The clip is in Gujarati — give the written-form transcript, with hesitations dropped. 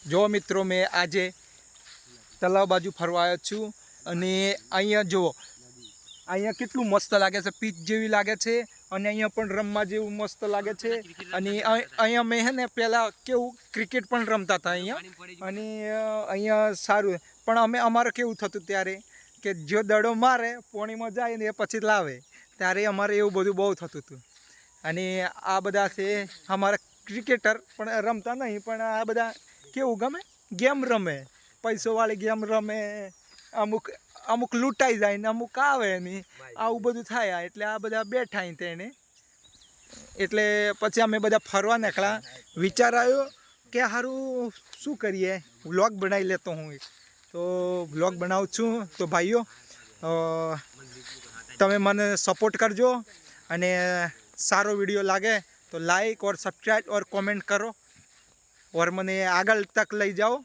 જો મિત્રો મેં આજે તલાવ બાજુ ફરવા આવ્યો છું અને અહીંયા જુઓ, અહીંયા કેટલું મસ્ત લાગે છે, પીચ જેવી લાગે છે અને અહીંયા પણ રમવા જેવું મસ્ત લાગે છે. અને અહીંયા મેં હે ને પહેલાં કેવું ક્રિકેટ પણ રમતા હતા અહીંયા, અને અહીંયા સારું. પણ અમારે કેવું થતું ત્યારે કે જો દડો મારે પોણીમાં જાય ને એ પછી લાવે, ત્યારે અમારે એવું બધું બહુ થતું હતું. અને આ બધા છે અમારા ક્રિકેટર, પણ રમતા નહીં, પણ આ બધા કેવું ગમે ગેમ રમે, પૈસોવાળી ગેમ રમે, અમુક લૂંટાઈ જાય ને અમુક આવે નહીં, આવું બધું થાય. એટલે આ બધા બેઠા તેને, એટલે પછી અમે બધા ફરવા નીકળ્યા. વિચાર આવ્યો કે સારું શું કરીએ, વ્લોગ બનાવી લેતો હું. તો વ્લોગ બનાવું છું. તો ભાઈઓ તમે મને સપોર્ટ કરજો, અને સારો વિડીયો લાગે तो लाइक और सब्सक्राइब और कमेंट करो और मने आगल तक लई जाओ।